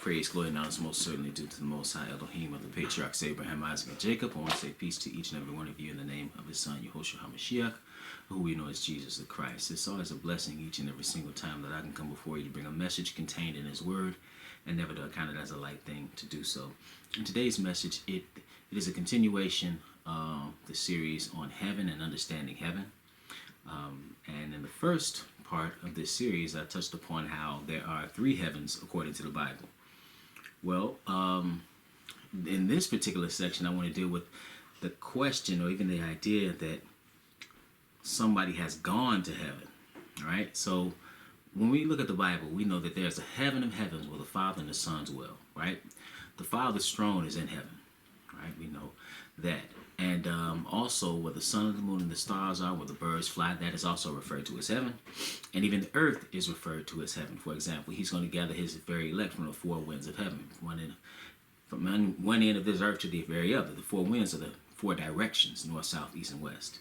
praise, glory, and honor is most certainly due to the Most High Elohim of the patriarchs Abraham, Isaac, and Jacob. I want to say peace to each and every one of you in the name of his son, Yahushua HaMashiach, who we know as Jesus the Christ. It's always a blessing each and every single time that I can come before you to bring a message contained in his word, and never to account it as a light thing to do so. In today's message, it is a continuation of the series on heaven and understanding heaven. And in the first part of this series, I touched upon how there are three heavens according to the Bible. Well, in this particular section, I want to deal with the question or even the idea that somebody has gone to heaven. All right. So when we look at the Bible, we know that there's a heaven of heavens where the Father and the Son dwell. Right. The Father's throne is in heaven. Right. We know that. And also where the sun and the moon and the stars are, where the birds fly, that is also referred to as heaven. And even the earth is referred to as heaven. For example, he's going to gather his very elect from the four winds of heaven, from one end of this earth to the very other. The four winds are the four directions, north, south, east, and west.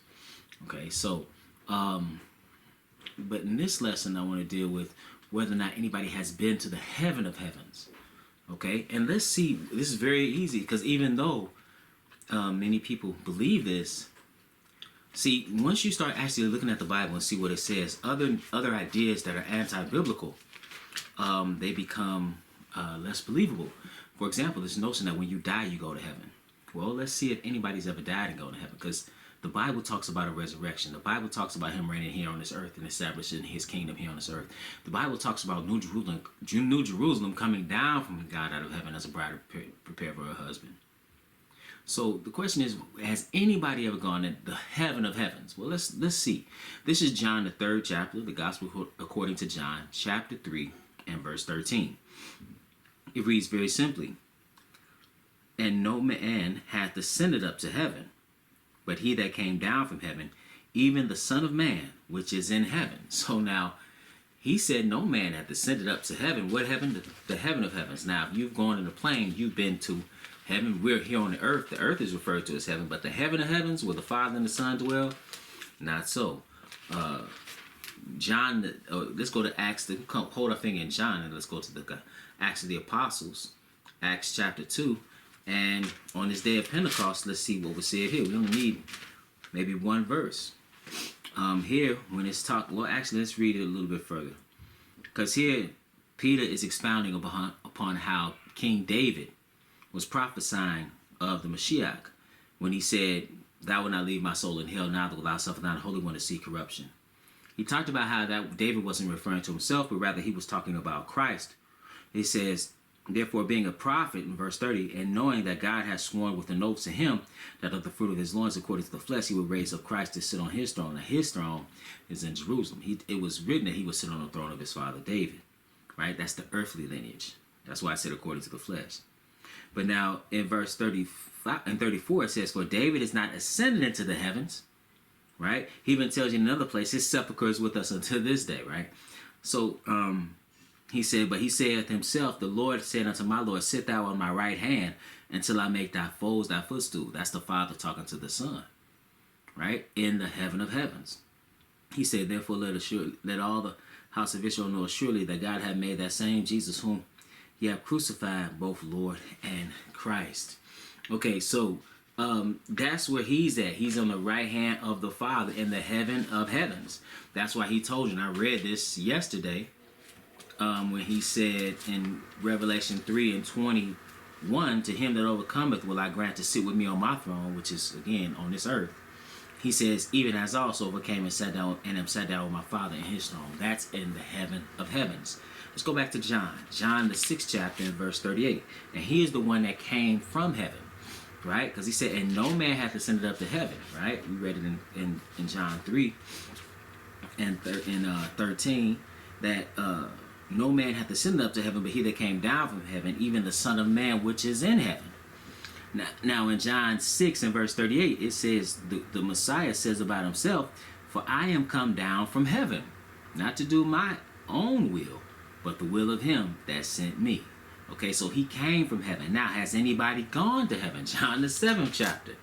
Okay, so, but in this lesson, I want to deal with whether or not anybody has been to the heaven of heavens. Okay, and let's see, this is very easy, because even though many people believe this. See, once you start actually looking at the Bible and see what it says, other ideas that are anti-biblical, they become less believable. For example, this notion that when you die, you go to heaven. Well, let's see if anybody's ever died and gone to heaven, because the Bible talks about a resurrection. The Bible talks about him reigning here on this earth and establishing his kingdom here on this earth. The Bible talks about New Jerusalem coming down from God out of heaven as a bride prepared for her husband. So the question is, has anybody ever gone to the heaven of heavens? Well, let's see. This is John, the 3rd chapter of the Gospel according to John, chapter 3 and verse 13. It reads very simply, "And no man hath ascended up to heaven, but he that came down from heaven, even the Son of Man, which is in heaven." So now, he said no man hath ascended up to heaven. What heaven? The heaven of heavens. Now, if you've gone in a plane, you've been to heaven. We're here on the earth. The earth is referred to as heaven, but the heaven of heavens, where the Father and the Son dwell, not so. John, let's go to Acts. Hold our finger in John, and let's go to the Acts of the Apostles, Acts chapter 2. And on this day of Pentecost, let's see what was said here. We only need maybe one verse. Here, when it's talked, well, actually, let's read it a little bit further. Because here, Peter is expounding upon how King David was prophesying of the Mashiach when he said, "Thou wilt not leave my soul in hell, neither will thou suffer thine Holy One to see corruption." He talked about how that David wasn't referring to himself, but rather he was talking about Christ. He says, "Therefore, being a prophet," in verse 30, "and knowing that God has sworn with an oath to him that of the fruit of his loins, according to the flesh, he would raise up Christ to sit on his throne. And his throne is in Jerusalem." It was written that he would sit on the throne of his father David. Right? That's the earthly lineage. That's why I said according to the flesh. But now in verse 35 and 34, it says, "For David is not ascended into the heavens." Right? He even tells you in another place, his sepulchre is with us until this day. Right? So he said, "But he saith himself, the Lord said unto my Lord, sit thou on my right hand until I make thy foes thy footstool." That's the Father talking to the Son. Right? In the heaven of heavens. He said, "Therefore let all the house of Israel know surely that God hath made that same Jesus whom ye have crucified, both Lord and Christ." Okay, so that's where he's at. He's on the right hand of the Father in the heaven of heavens. That's why he told you, and I read this yesterday, when he said in Revelation 3 and 21, "To him that overcometh will I grant to sit with me on my throne," which is, again, on this earth. He says, "Even as I also overcame and sat down with my Father in his throne." That's in the heaven of heavens. Let's go back to John. John, the 6th chapter, and verse 38. And he is the one that came from heaven, right? Because he said, "And no man hath ascended up to heaven," right? We read it in John 3 and 13, that no man hath ascended up to heaven, but he that came down from heaven, even the Son of Man, which is in heaven. Now in John 6 and verse 38, it says, the Messiah says about himself, "For I am come down from heaven, not to do my own will, but the will of him that sent me." Okay, so he came from heaven. Now, has anybody gone to heaven? John, the 7th chapter.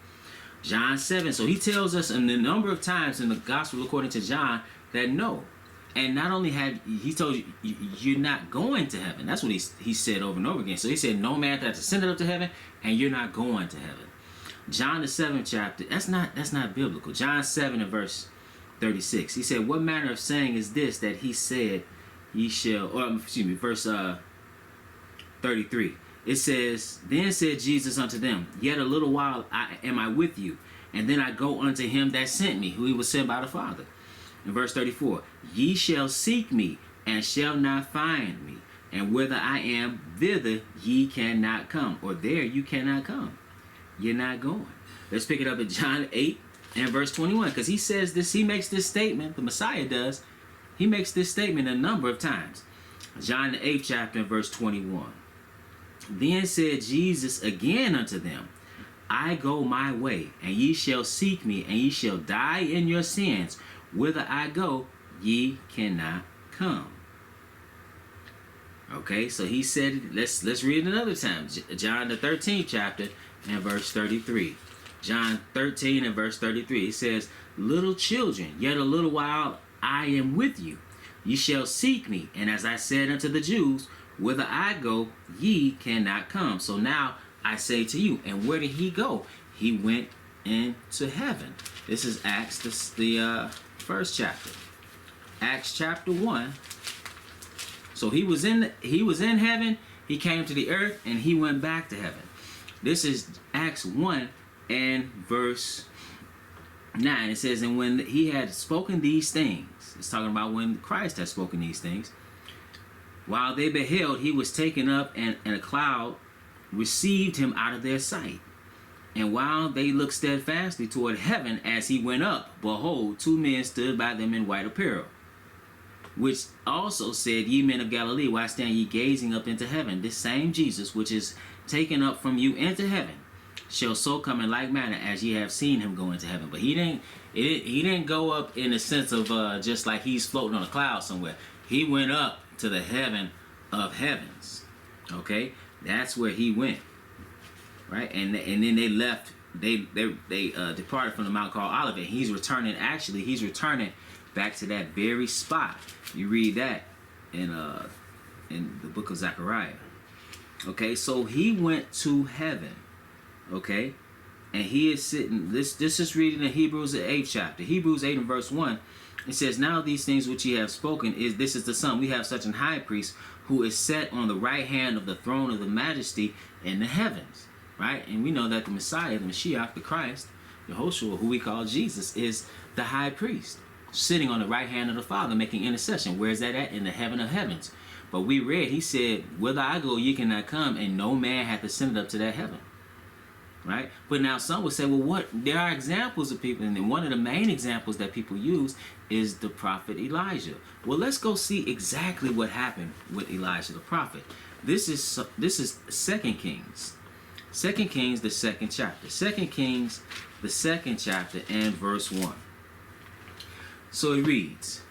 John 7. So he tells us in a number of times in the Gospel according to John that no. And not only had he told you you're not going to heaven. That's what he said over and over again. So he said, no man hath ascended up to heaven, and you're not going to heaven. John the 7th chapter. That's not biblical. John 7 and verse 36. He said, what manner of saying is this that he said, ye shall, or excuse me, verse 33. It says, then said Jesus unto them, yet a little while am I with you, and then I go unto him that sent me, who he was sent by the Father. In verse 34, ye shall seek me, and shall not find me, and whither I am, thither ye cannot come, or there you cannot come. You're not going. Let's pick it up at John 8 and verse 21, because he says this, he makes this statement, the Messiah does, he makes this statement a number of times. John the 8th chapter and verse 21. Then said Jesus again unto them, I go my way, and ye shall seek me, and ye shall die in your sins. Whither I go, ye cannot come. Okay, so he said, let's read it another time. John the 13th chapter and verse 33. John 13 and verse 33. He says, little children, yet a little while I am with you. Ye shall seek me, and as I said unto the Jews, whither I go, ye cannot come. So now I say to you, and where did he go? He went into heaven. This is Acts, the first chapter. Acts chapter 1. So he was in heaven, he came to the earth, and he went back to heaven. This is Acts 1 and verse 9. It says, and when he had spoken these things, it's talking about when Christ had spoken these things, while they beheld, he was taken up, and a cloud received him out of their sight. And while they looked steadfastly toward heaven as he went up, behold, two men stood by them in white apparel, which also said, ye men of Galilee, why stand ye gazing up into heaven? This same Jesus, which is taken up from you into heaven, shall so come in like manner as ye have seen him go into heaven. But he didn't go up in the sense of just like he's floating on a cloud somewhere. He went up to the heaven of heavens. Okay, that's where he went, right? And then they left. They departed from the mount called Olivet. He's returning back to that very spot. You read that in the book of Zechariah. Okay, so he went to heaven. Okay, and he is sitting. This is reading in Hebrews the 8th chapter. Hebrews 8 and verse 1. It says, now these things which ye have spoken, this is the Son. We have such an high priest who is set on the right hand of the throne of the majesty in the heavens. Right? And we know that the Messiah, the Mashiach, the Christ, Yehoshua, who we call Jesus, is the high priest, sitting on the right hand of the Father, making intercession. Where is that at? In the heaven of heavens. But we read, he said, whither I go, ye cannot come, and no man hath ascended up to that heaven. Right? But now some would say, well, there are examples of people, and one of the main examples that people use is the prophet Elijah. Well, let's go see exactly what happened with Elijah the prophet. This is 2 Kings. 2 Kings, the 2nd chapter. 2 Kings, the 2nd chapter, and verse 1. So it reads,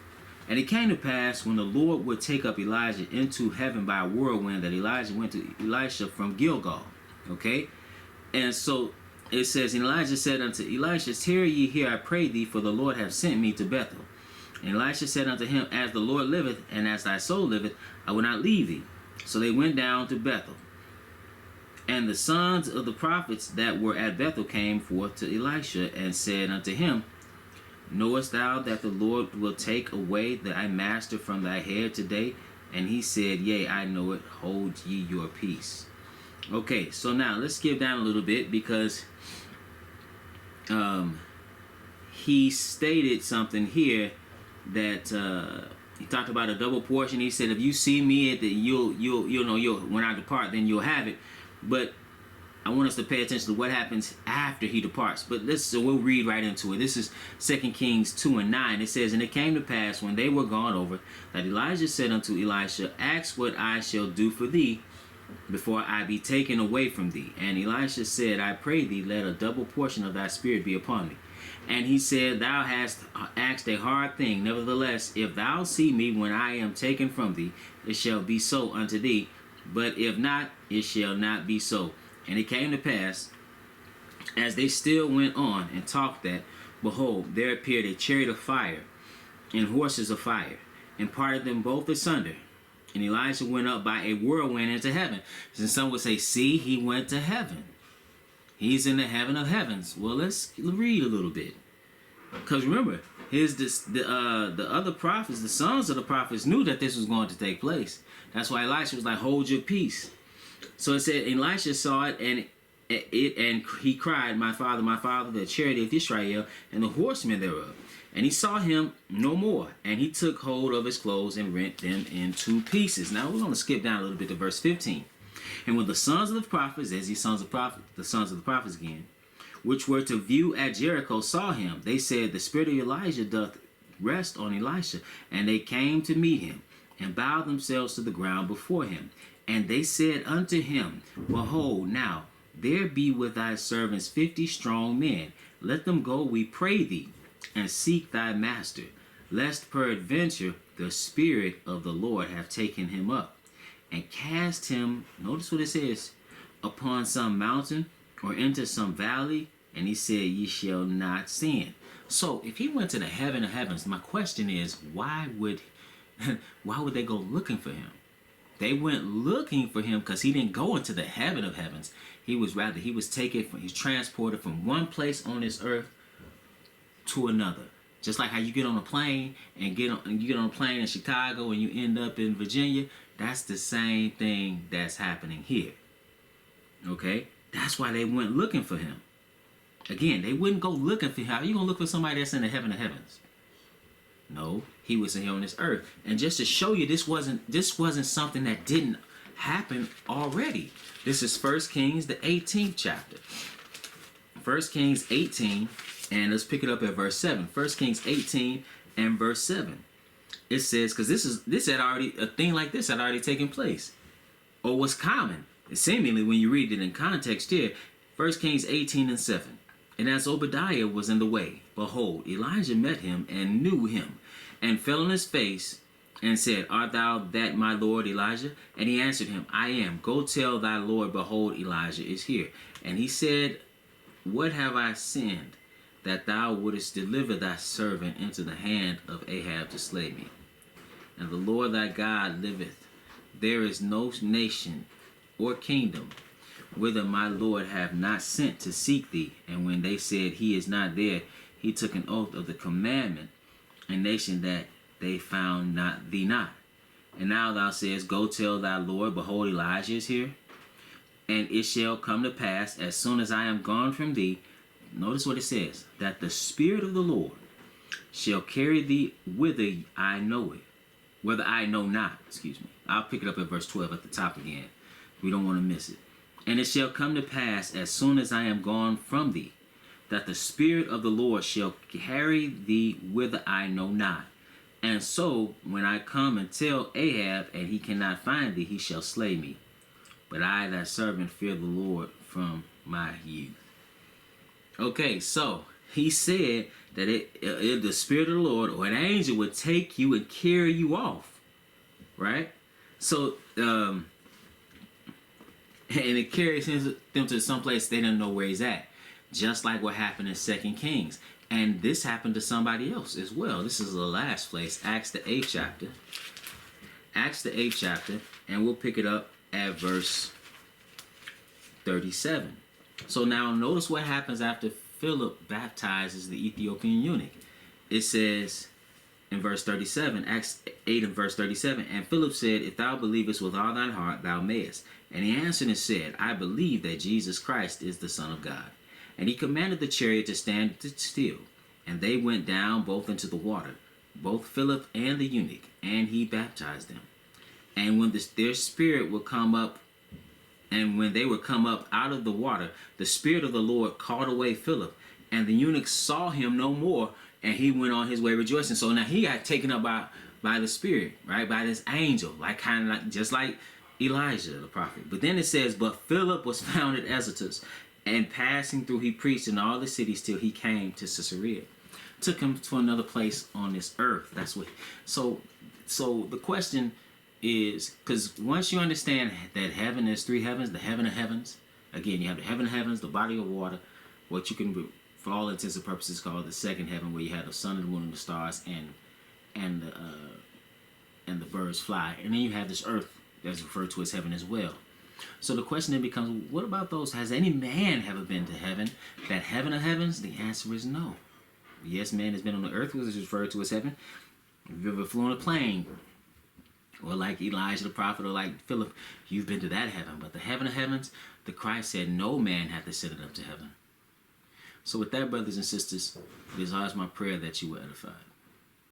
and it came to pass when the Lord would take up Elijah into heaven by a whirlwind, that Elijah went to Elisha from Gilgal. Okay? And so it says, and Elijah said unto Elisha, tarry ye here, I pray thee, for the Lord hath sent me to Bethel. And Elisha said unto him, as the Lord liveth, and as thy soul liveth, I will not leave thee. So they went down to Bethel. And the sons of the prophets that were at Bethel came forth to Elisha, and said unto him, knowest thou that the Lord will take away thy master from thy head today? And he said, yea, I know it. Hold ye your peace. Okay, so now let's skip down a little bit, because he stated something here that he talked about a double portion. He said, if you see me at the you'll know when I depart, then you'll have it. But I want us to pay attention to what happens after he departs. But so we'll read right into it. This is 2 Kings 2 and 9. It says, and it came to pass when they were gone over, that Elijah said unto Elisha, ask what I shall do for thee before I be taken away from thee. And Elisha said, I pray thee, let a double portion of thy spirit be upon me. And he said, thou hast asked a hard thing. Nevertheless, if thou see me when I am taken from thee, it shall be so unto thee. But if not, it shall not be so. And it came to pass, as they still went on and talked that, behold, there appeared a chariot of fire and horses of fire. and parted them both asunder. And Elijah went up by a whirlwind into heaven. And some would say, see, he went to heaven. He's in the heaven of heavens. Well, let's read a little bit. Because remember, the other prophets, the sons of the prophets, knew that this was going to take place. That's why Elisha was like, hold your peace. So it said, Elisha saw it, and he cried, my father, the chariot of Israel, and the horsemen thereof. And he saw him no more, and he took hold of his clothes and rent them in two pieces. Now we're going to skip down a little bit to verse 15. And when the sons of the prophets, as these sons of the prophets again, which were to view at Jericho, saw him, they said, the spirit of Elijah doth rest on Elisha. And they came to meet him, and bowed themselves to the ground before him. And they said unto him, behold, now there be with thy servants 50 strong men. Let them go, we pray thee, and seek thy master, lest peradventure the Spirit of the Lord have taken him up, and cast him, notice what it says, upon some mountain or into some valley. And he said, ye shall not sin. So if he went to the heaven of heavens, my question is, why would they go looking for him? They went looking for him because he didn't go into the heaven of heavens. He was transported from one place on this earth to another. Just like how you get on a plane and you get on a plane in Chicago and you end up in Virginia, that's the same thing that's happening here. Okay? That's why they went looking for him. Again, they wouldn't go looking for him. How are you going to look for somebody that's in the heaven of heavens? No, he was here on this earth. And just to show you this wasn't something that didn't happen already. This is 1 Kings, the 18th chapter. 1 Kings 18, and let's pick it up at verse 7. 1 Kings 18 and verse 7. It says, because a thing like this had already taken place, or was common. Seemingly, when you read it in context here, 1 Kings 18 and 7. And as Obadiah was in the way, behold, Elijah met him and knew him, and fell on his face, and said, art thou that my lord Elijah? And he answered him, I am. Go tell thy lord, behold, Elijah is here. And he said, what have I sinned, that thou wouldest deliver thy servant into the hand of Ahab to slay me? And the Lord thy God liveth. There is no nation or kingdom whither my Lord have not sent to seek thee. And when they said, he is not there, he took an oath of the commandment, a nation that they found not thee not. And now thou sayest, go tell thy Lord, behold, Elijah is here. And it shall come to pass, as soon as I am gone from thee, notice what it says, that the Spirit of the Lord shall carry thee whither I know it, whether I know not. I'll pick it up at verse 12 at the top again. We don't want to miss it. And it shall come to pass, as soon as I am gone from thee, that the Spirit of the Lord shall carry thee whither I know not. And so, when I come and tell Ahab, and he cannot find thee, he shall slay me. But I, thy servant, fear the Lord from my youth. Okay, so he said that the Spirit of the Lord or an angel would take you and carry you off, right? So, and it carries them to some place they don't know where he's at, just like what happened in 2 Kings. And this happened to somebody else as well. This is the last place, Acts the 8th chapter. Acts the 8th chapter, and we'll pick it up at verse 37. So now notice what happens after Philip baptizes the Ethiopian eunuch. It says in verse 37, Acts 8 and verse 37, and Philip said, if thou believest with all thine heart, thou mayest. And he answered and said, I believe that Jesus Christ is the Son of God. And he commanded the chariot to stand still. And they went down both into the water, both Philip and the eunuch, and he baptized them. And when their spirit would come up, and when they would come up out of the water, the Spirit of the Lord called away Philip, and the eunuch saw him no more, and he went on his way rejoicing. So now he got taken up by the Spirit, right? By this angel, just like Elijah the prophet. But then it says, but Philip was found at Azotus, and passing through he preached in all the cities till he came to Caesarea. Took him to another place on this earth. That's what. So the question is, because once you understand that heaven is three heavens, the heaven of heavens. Again, you have the heaven of heavens, the body of water, what you can, for all intents and purposes, call the second heaven, where you have the sun and the moon and the stars and and the birds fly. And then you have this earth that's referred to as heaven as well. So the question then becomes, what about those? Has any man ever been to heaven? That heaven of heavens? The answer is no. Yes, man has been on the earth, which is referred to as heaven. If you've ever flown a plane, or like Elijah the prophet, or like Philip, you've been to that heaven. But the heaven of heavens, the Christ said no man hath ascended up to heaven. So with that, brothers and sisters, it is always my prayer that you were edified.